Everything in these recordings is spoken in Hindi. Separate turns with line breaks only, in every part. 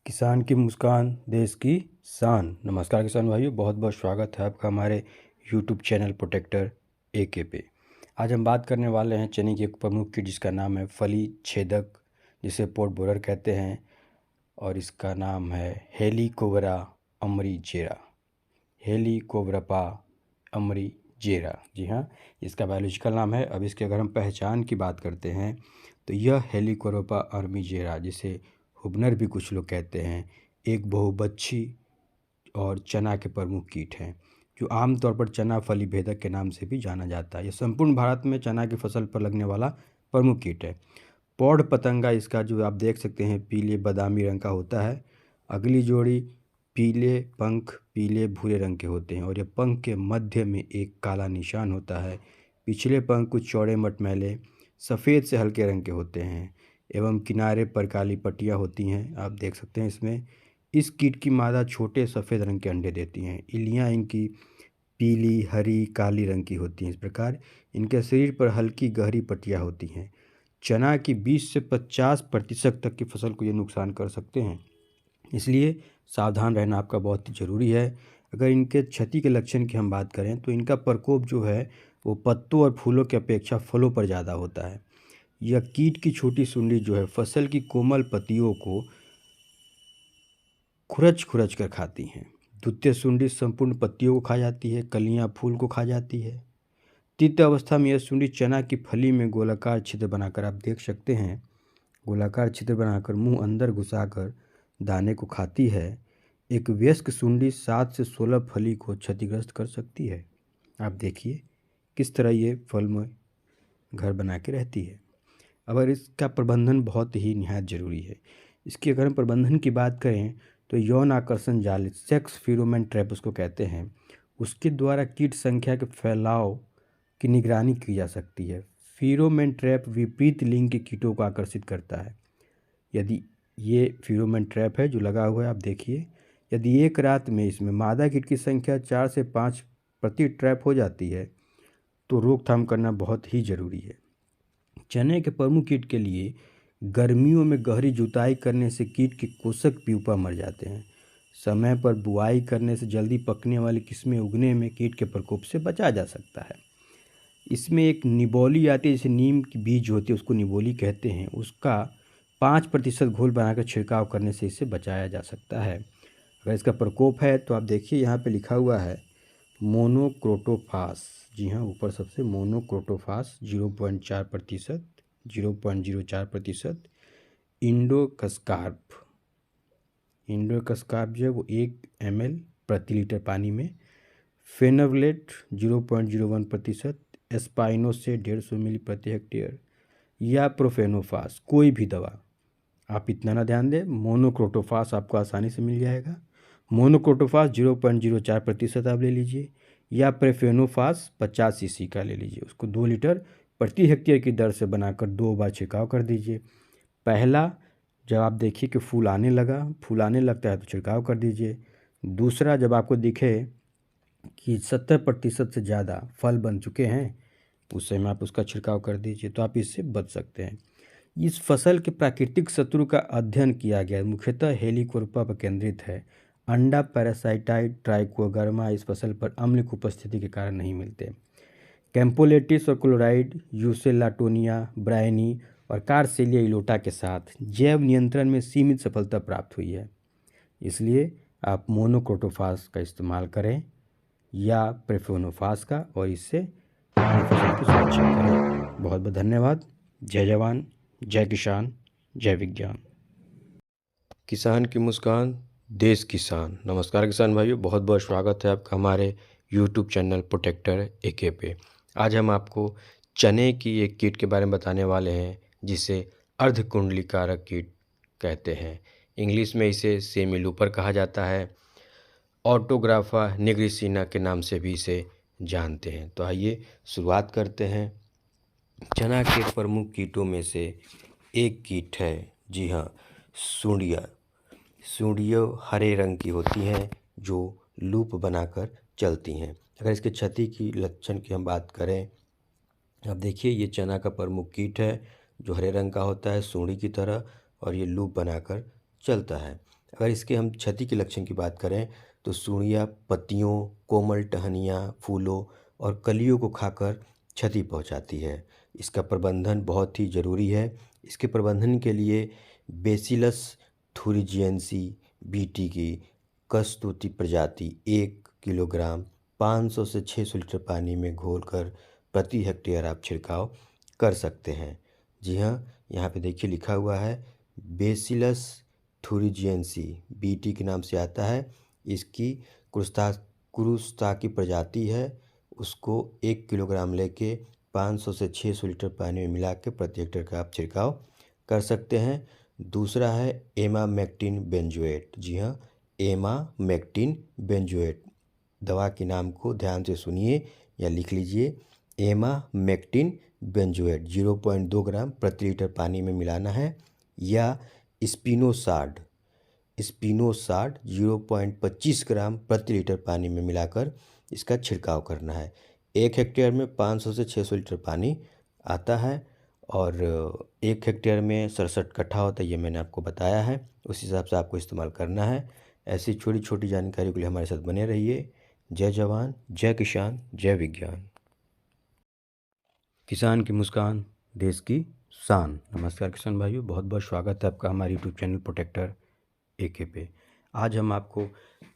किसान की मुस्कान देश की शान। नमस्कार किसान भाइयों, बहुत बहुत स्वागत है आपका हमारे यूट्यूब चैनल प्रोटेक्टर AK पे। आज हम बात करने वाले हैं चने की एक प्रमुख कीट जिसका नाम है फली छेदक, जिसे पोर्ट बोरर कहते हैं, और इसका नाम है हेलिकोवरा अमरीजेरा। हेलिकोवरपा अमरीजेरा, जी हाँ, इसका बायोलॉजिकल नाम है। अब इसके अगर हम पहचान की बात करते हैं तो यह हेलिकोवरपा अमरीजेरा, जिसे हुबनर भी कुछ लोग कहते हैं, एक बहुबच्छी और चना के प्रमुख कीट हैं, जो आमतौर पर चना फली भेदक के नाम से भी जाना जाता है। यह संपूर्ण भारत में चना की फसल पर लगने वाला प्रमुख कीट है। पौड़ पतंगा इसका जो आप देख सकते हैं पीले बादामी रंग का होता है। अगली जोड़ी पीले पंख पीले भूरे रंग के होते हैं और यह पंख के मध्य में एक काला निशान होता है। पिछले पंख कुछ चौड़े मटमैले सफ़ेद से हल्के रंग के होते हैं एवं किनारे पर काली पट्टियाँ होती हैं, आप देख सकते हैं इसमें। इस कीट की मादा छोटे सफ़ेद रंग के अंडे देती हैं। इल्लियाँ इनकी पीली हरी काली रंग की होती हैं। इस प्रकार इनके शरीर पर हल्की गहरी पट्टियाँ होती हैं। चना की 20 से 50% तक की फसल को ये नुकसान कर सकते हैं, इसलिए सावधान रहना आपका बहुत ही ज़रूरी है। अगर इनके क्षति के लक्षण की हम बात करें तो इनका प्रकोप जो है वो पत्तों और फूलों की अपेक्षा फलों पर ज़्यादा होता है। यह कीट की छोटी सुंडी जो है फसल की कोमल पत्तियों को खुरच खुरच कर खाती हैं। द्वितीय सुंडी संपूर्ण पत्तियों को खा जाती है, कलियां फूल को खा जाती है। तृतीय अवस्था में यह सुंडी चना की फली में गोलाकार छिद्र बनाकर, आप देख सकते हैं, गोलाकार छिद्र बनाकर मुंह अंदर घुसाकर दाने को खाती है। एक वयस्क सुंडी 7 से 16 फली को क्षतिग्रस्त कर सकती है। आप देखिए किस तरह ये फल में घर बना के रहती है। अगर इसका प्रबंधन बहुत ही निहायत ज़रूरी है। इसकी अगर हम प्रबंधन की बात करें तो यौन आकर्षण जाल, सेक्स फेरोमोन ट्रैप उसको कहते हैं, उसके द्वारा कीट संख्या के फैलाव की निगरानी की जा सकती है। फेरोमोन ट्रैप विपरीत लिंग के कीटों को आकर्षित करता है। यदि ये फेरोमोन ट्रैप है जो लगा हुआ है, आप देखिए, यदि एक रात में इसमें मादा कीट की संख्या 4 से 5 प्रति ट्रैप हो जाती है तो रोकथाम करना बहुत ही ज़रूरी है। चने के प्रमुख कीट के लिए गर्मियों में गहरी जुताई करने से कीट के कोशक प्यूपा मर जाते हैं। समय पर बुआई करने से जल्दी पकने वाली किस्में उगने में कीट के प्रकोप से बचा जा सकता है। इसमें एक निबोली आती है, जैसे नीम की बीज होती है उसको निबोली कहते हैं, उसका 5% घोल बनाकर छिड़काव करने से इसे बचाया जा सकता है। अगर इसका प्रकोप है तो आप देखिए यहाँ पे लिखा हुआ है मोनोक्रोटोफास। जी हाँ, ऊपर सबसे मोनोक्रोटोफास 0.4%, 0.04%। इंडोकस्कार्प जो है वो 1 ml प्रति लीटर पानी में। फेनवलेट 0.01%, एस्पाइनोसेट 150 मिली प्रति हेक्टेयर, या प्रोफेनोफास, कोई भी दवा। आप इतना ना ध्यान दें, मोनोक्रोटोफास आपको आसानी से मिल जाएगा। मोनोक्रोटोफास 0.04% आप ले लीजिए, या प्रोफेनोफास 50 cc का ले लीजिए। उसको 2 लीटर प्रति हेक्टेयर की दर से बनाकर 2 बार छिड़काव कर दीजिए। पहला, जब आप देखिए कि फूल आने लगता है तो छिड़काव कर दीजिए। दूसरा, जब आपको दिखे कि 70% से ज़्यादा फल बन चुके हैं उस समय आप उसका छिड़काव कर दीजिए, तो आप इससे बच सकते हैं। इस फसल के प्राकृतिक शत्रु का अध्ययन किया गया, मुख्यतः हेलिकोवरपा पर केंद्रित है। अंडा पैरासाइटाइड ट्राइकोग्रामा इस फसल पर अम्ल की उपस्थिति के कारण नहीं मिलते। कैम्पोलेटिस और क्लोराइड, यूसेलाटोनिया ब्रायनी और कार्सेलिया इलोटा के साथ जैव नियंत्रण में सीमित सफलता प्राप्त हुई है। इसलिए आप मोनोक्रोटोफास का इस्तेमाल करें या प्रोफेनोफास का, और इससे अपनी फसल की सुरक्षा करें। बहुत बहुत धन्यवाद। जय जवान, जय किसान, जय विज्ञान।
किसान की मुस्कान देश की शान। नमस्कार किसान भाइयों, बहुत बहुत स्वागत है आपका हमारे YouTube चैनल प्रोटेक्टर AK पे। आज हम आपको चने की एक कीट के बारे में बताने वाले हैं जिसे अर्धकुंडलीकारक कीट कहते हैं। इंग्लिश में इसे सेमी लूपर कहा जाता है। ऑटोग्राफा निग्रिसिना के नाम से भी इसे जानते हैं। तो आइए शुरुआत करते हैं। चना के प्रमुख कीटों में से एक कीट है, जी हाँ, सुंडियाँ। सुंडियाँ हरे रंग की होती हैं जो लूप बनाकर चलती हैं। अगर इसके क्षति की लक्षण की हम बात करें, अब देखिए ये चना का प्रमुख कीट है जो हरे रंग का होता है सुंडी की तरह, और ये लूप बनाकर चलता है। अगर इसके हम क्षति के लक्षण की बात करें तो सुड़ियाँ पत्तियों, कोमल टहनियाँ, फूलों और कलियों को खाकर क्षति पहुंचाती है। इसका प्रबंधन बहुत ही ज़रूरी है। इसके प्रबंधन के लिए बेसिलस थुरिजिएंसी बीटी की कस्तूती प्रजाति 1 किलोग्राम 500 से 600 लीटर पानी में घोलकर प्रति हेक्टेयर आप छिड़काव कर सकते हैं। जी हाँ, यहाँ पे देखिए लिखा हुआ है बेसिलस थुरिजिएंसी बीटी के नाम से आता है। इसकी क्रुस्ता की प्रजाति है। उसको 1 किलोग्राम लेके 500 से 600 लीटर पानी में मिला के प्रति हेक्टेयर का आप छिड़काव कर सकते हैं। दूसरा है एमामेक्टिन बेंजोएट। जी हाँ, एमामेक्टिन बेंजोएट दवा के नाम को ध्यान से सुनिए या लिख लीजिए। एमामेक्टिन बेंजोएट 0.2 ग्राम प्रति लीटर पानी में मिलाना है, या स्पिनोसाड 0.25 ग्राम प्रति लीटर पानी में मिलाकर इसका छिड़काव करना है। 1 हेक्टेयर में 500 से 600 लीटर पानी आता है और 1 हेक्टेयर में 67 कट्ठा होता है, ये मैंने आपको बताया है। उस हिसाब से आपको इस्तेमाल करना है। ऐसी छोटी छोटी जानकारी के लिए हमारे साथ बने रहिए। जय जवान, जय किसान, जय विज्ञान।
किसान की मुस्कान देश की शान। नमस्कार किसान भाइयों, बहुत बहुत स्वागत है आपका हमारे यूट्यूब चैनल प्रोटेक्टर एके पे। आज हम आपको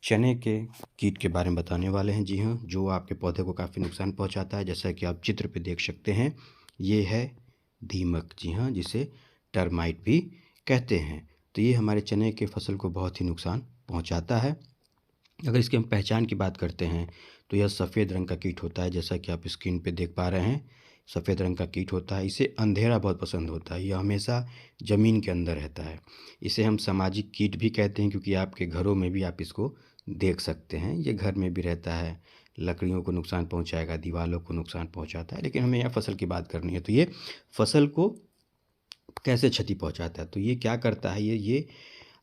चने के कीट के बारे में बताने वाले हैं। जी हाँ, जो आपके पौधे को काफ़ी नुकसान पहुंचाता है। जैसा कि आप चित्र पे देख सकते हैं, ये है दीमक। जी हाँ, जिसे टर्माइट भी कहते हैं। तो ये हमारे चने के फसल को बहुत ही नुकसान पहुँचाता है। अगर इसकी हम पहचान की बात करते हैं तो यह सफ़ेद रंग का कीट होता है। जैसा कि आप स्क्रीन पे देख पा रहे हैं, सफ़ेद रंग का कीट होता है। इसे अंधेरा बहुत पसंद होता है। यह हमेशा ज़मीन के अंदर रहता है। इसे हम सामाजिक कीट भी कहते हैं, क्योंकि आपके घरों में भी आप इसको देख सकते हैं। ये घर में भी रहता है, लकड़ियों को नुकसान पहुंचाएगा, दीवारों को नुकसान पहुंचाता है। लेकिन हमें यहाँ फसल की बात करनी है, तो ये फसल को कैसे क्षति पहुंचाता है। तो ये क्या करता है, ये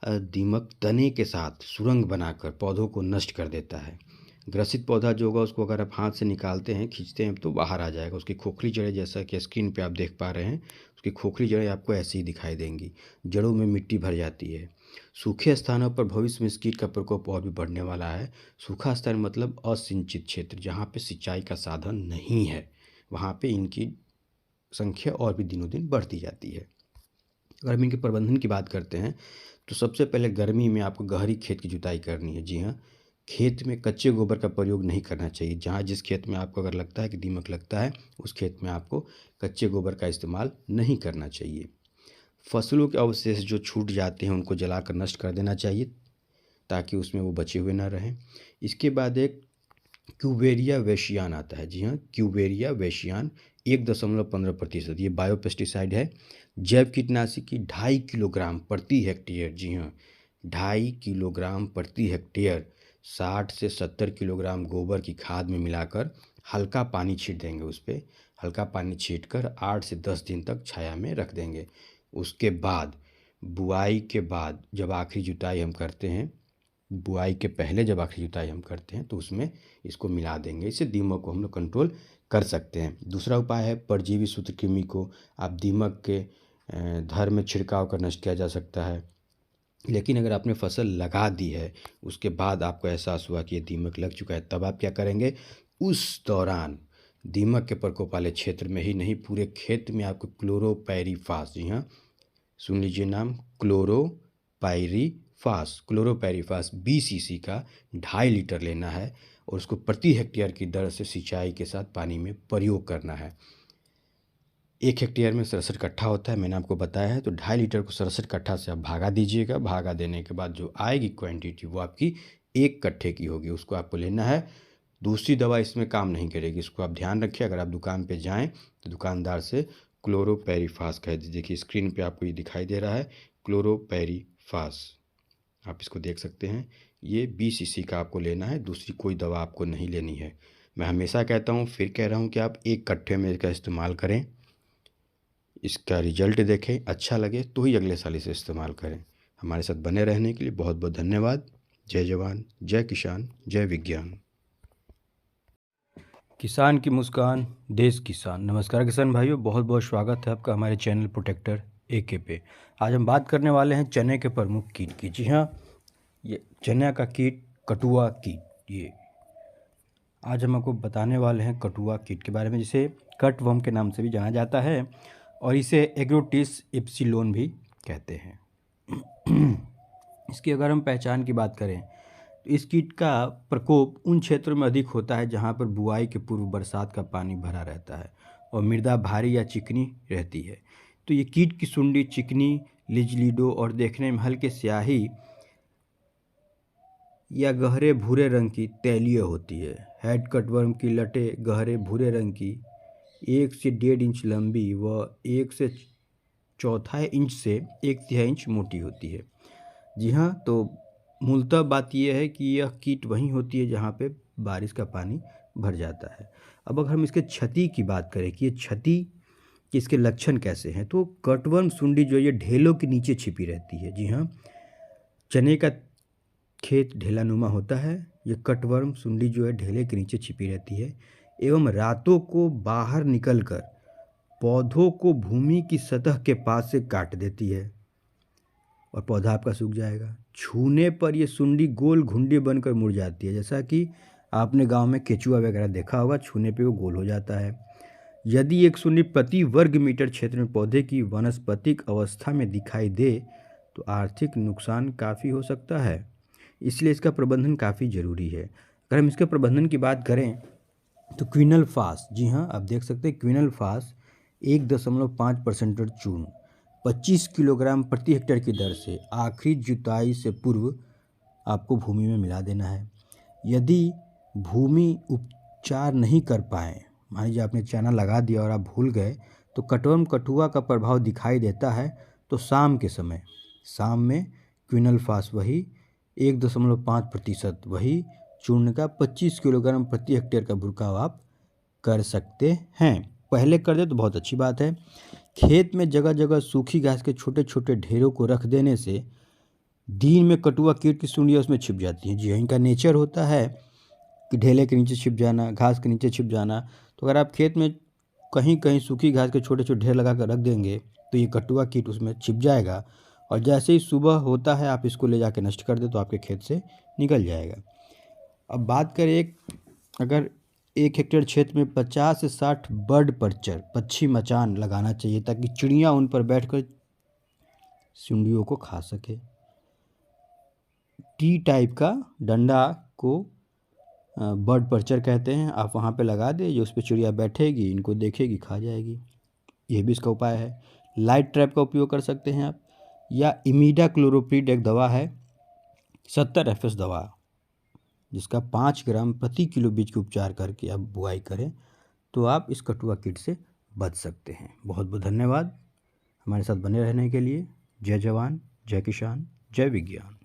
दीमक तने के साथ सुरंग बनाकर पौधों को नष्ट कर देता है। ग्रसित पौधा जो होगा उसको अगर आप हाथ से निकालते हैं, खींचते हैं, तो बाहर आ जाएगा। उसकी खोखली जड़ें, जैसा कि स्क्रीन पे आप देख पा रहे हैं, उसकी खोखली जड़ें आपको ऐसी ही दिखाई देंगी। जड़ों में मिट्टी भर जाती है। सूखे स्थानों पर भविष्य में इस कीट का प्रकोप और भी बढ़ने वाला है। सूखा स्थान मतलब असिंचित क्षेत्र, जहाँ पे सिंचाई का साधन नहीं है, वहाँ पे इनकी संख्या और भी दिनों दिन बढ़ती जाती है। अगर हम इनके प्रबंधन की बात करते हैं तो सबसे पहले गर्मी में आपको गहरी खेत की जुताई करनी है। जी हाँ, खेत में कच्चे गोबर का प्रयोग नहीं करना चाहिए। जहाँ जिस खेत में आपको अगर लगता है कि दीमक लगता है, उस खेत में आपको कच्चे गोबर का इस्तेमाल नहीं करना चाहिए। फसलों के अवशेष जो छूट जाते हैं उनको जलाकर नष्ट कर देना चाहिए, ताकि उसमें वो बचे हुए ना रहें। इसके बाद एक क्यूबेरिया वेशियान आता है। जी हाँ, क्यूबेरिया वेशियान 1.15%। ये बायोपेस्टिसाइड है। जैव कीटनाशी की 2.5 किलोग्राम प्रति हेक्टेयर। जी हाँ, 2.5 किलोग्राम प्रति हेक्टेयर 60 से 70 किलोग्राम गोबर की खाद में मिलाकर हल्का पानी छीट देंगे। उस पर हल्का पानी छीट कर 8 से 10 दिन तक छाया में रख देंगे। उसके बाद बुआई के बाद जब आखिरी जुताई हम करते हैं, बुआई के पहले जब आखिरी जुताई हम करते हैं, तो उसमें इसको मिला देंगे। इससे दीमक को हम लोग कंट्रोल कर सकते हैं। दूसरा उपाय है परजीवी सूत्रकृमि को आप दीमक के धर में छिड़काव कर नष्ट किया जा सकता है। लेकिन अगर आपने फसल लगा दी है, उसके बाद आपको एहसास हुआ कि ये दीमक लग चुका है, तब आप क्या करेंगे, उस दौरान दीमक के प्रकोप वाले क्षेत्र में ही नहीं, पूरे खेत में आपको क्लोरोपाइरीफास, जी हाँ सुन लीजिए नाम, क्लोरोपाइरीफास 20 cc का 2.5 लीटर लेना है और उसको प्रति हेक्टेयर की दर से सिंचाई के साथ पानी में प्रयोग करना है। 1 हेक्टेयर में 67 कट्ठा होता है, मैंने आपको बताया है। तो 2.5 लीटर को 67 कट्ठा से आप भागा दीजिएगा। भागा देने के बाद जो आएगी क्वांटिटी वो आपकी 1 कट्ठे की होगी, उसको आपको लेना है। दूसरी दवा इसमें काम नहीं करेगी, इसको आप ध्यान रखिए। अगर आप दुकान पे जाएं तो दुकानदार से क्लोरोपाइरीफास कह दीजिए। देखिए स्क्रीन पे आपको ये दिखाई दे रहा है क्लोरोपाइरीफास, आप इसको देख सकते हैं। ये 20 cc का आपको लेना है, दूसरी कोई दवा आपको नहीं लेनी है। मैं हमेशा कहता हूँ, फिर कह रहा हूँ कि आप 1 कट्ठे में इसका इस्तेमाल करें, इसका रिजल्ट देखें, अच्छा लगे तो ही अगले साल इसे इस्तेमाल करें। हमारे साथ बने रहने के लिए बहुत बहुत धन्यवाद। जय जवान, जय किसान, जय विज्ञान। किसान की मुस्कान देश की शान। नमस्कार किसान भाइयों, बहुत बहुत स्वागत है आपका हमारे चैनल प्रोटेक्टर एके पे। आज हम बात करने वाले हैं चने के प्रमुख कीट की। जी हाँ, ये चना का कीट कटुआ कीट। ये आज हम आपको बताने वाले हैं कटुआ कीट के बारे में, जिसे कटवर्म के नाम से भी जाना जाता है और इसे एग्रोटिस इप्सिलोन भी कहते हैं। इसकी अगर हम पहचान की बात करें तो इस कीट का प्रकोप उन क्षेत्रों में अधिक होता है जहां पर बुआई के पूर्व बरसात का पानी भरा रहता है और मृदा भारी या चिकनी रहती है। तो ये कीट की सुंडी चिकनी, लिजलीडो और देखने में हल्के स्याही या गहरे भूरे रंग की तैलीय होती है। हेड कटवर्म की लटें गहरे भूरे रंग की, 1 से 1.5 इंच लंबी व 1 से 1/4 इंच से 1/3 इंच मोटी होती है। जी हाँ, तो मूलतः बात यह है कि यह कीट वहीं होती है जहाँ पे बारिश का पानी भर जाता है। अब अगर हम इसके क्षति की बात करें कि ये क्षति कि इसके लक्षण कैसे हैं, तो कटवर्म सुंडी जो ये ढेलों के नीचे छिपी रहती है। जी हाँ, चने का खेत ढेलानुमा होता है। ये कटवर्म सुंडी जो है ढेले के नीचे छिपी रहती है एवं रातों को बाहर निकलकर पौधों को भूमि की सतह के पास से काट देती है और पौधा आपका सूख जाएगा। छूने पर ये सुंडी गोल घुंडी बनकर मुड़ जाती है, जैसा कि आपने गांव में केचुआ वगैरह देखा होगा, छूने पे वो गोल हो जाता है। यदि एक सुंडी प्रति वर्ग मीटर क्षेत्र में पौधे की वानस्पतिक अवस्था में दिखाई दे तो आर्थिक नुकसान काफ़ी हो सकता है, इसलिए इसका प्रबंधन काफ़ी ज़रूरी है। अगर हम इसके प्रबंधन की बात करें तो क्विनलफास, जी हाँ, आप देख सकते हैं क्विनलफास 1.5% चूर्ण 25 किलोग्राम प्रति हेक्टेयर की दर से आखिरी जुताई से पूर्व आपको भूमि में मिला देना है। यदि भूमि उपचार नहीं कर पाए, मान लीजिए आपने चना लगा दिया और आप भूल गए, तो कटवर्म कठुआ का प्रभाव दिखाई देता है, तो शाम के समय शाम में क्विनलफास वही 1.5% वही चूर्ण का 25 किलोग्राम प्रति हेक्टेयर का बुरकाव आप कर सकते हैं। पहले कर दे तो बहुत अच्छी बात है। खेत में जगह जगह सूखी घास के छोटे छोटे ढेरों को रख देने से दिन में कटुआ कीट की सुंडियाँ उसमें छिप जाती हैं। जी हाँ, इनका नेचर होता है कि ढेले के नीचे छिप जाना, घास के नीचे छिप जाना। तो अगर आप खेत में कहीं कहीं सूखी घास के छोटे छोटे ढेर लगा कर रख देंगे तो ये कटुआ कीट उसमें छिप जाएगा और जैसे ही सुबह होता है आप इसको ले जाकर नष्ट कर दे तो आपके खेत से निकल जाएगा। अब बात करें अगर 1 हेक्टेयर क्षेत्र में 50 से 60 बर्ड पर्चर पक्षी मचान लगाना चाहिए ताकि चिड़िया उन पर बैठकर सुंडियों को खा सके। टी टाइप का डंडा को बर्ड पर्चर कहते हैं, आप वहाँ पे लगा दें, जो उस पर चिड़िया बैठेगी, इनको देखेगी, खा जाएगी। ये भी इसका उपाय है। लाइट ट्रैप का उपयोग कर सकते हैं आप, या इमिडाक्लोप्रिड एक दवा है 70 FS दवा, जिसका 5 ग्राम प्रति किलो बीज के उपचार करके आप बुआई करें तो आप इस कटुआ कीट से बच सकते हैं। बहुत बहुत धन्यवाद हमारे साथ बने रहने के लिए। जय जवान, जय किसान, जय विज्ञान।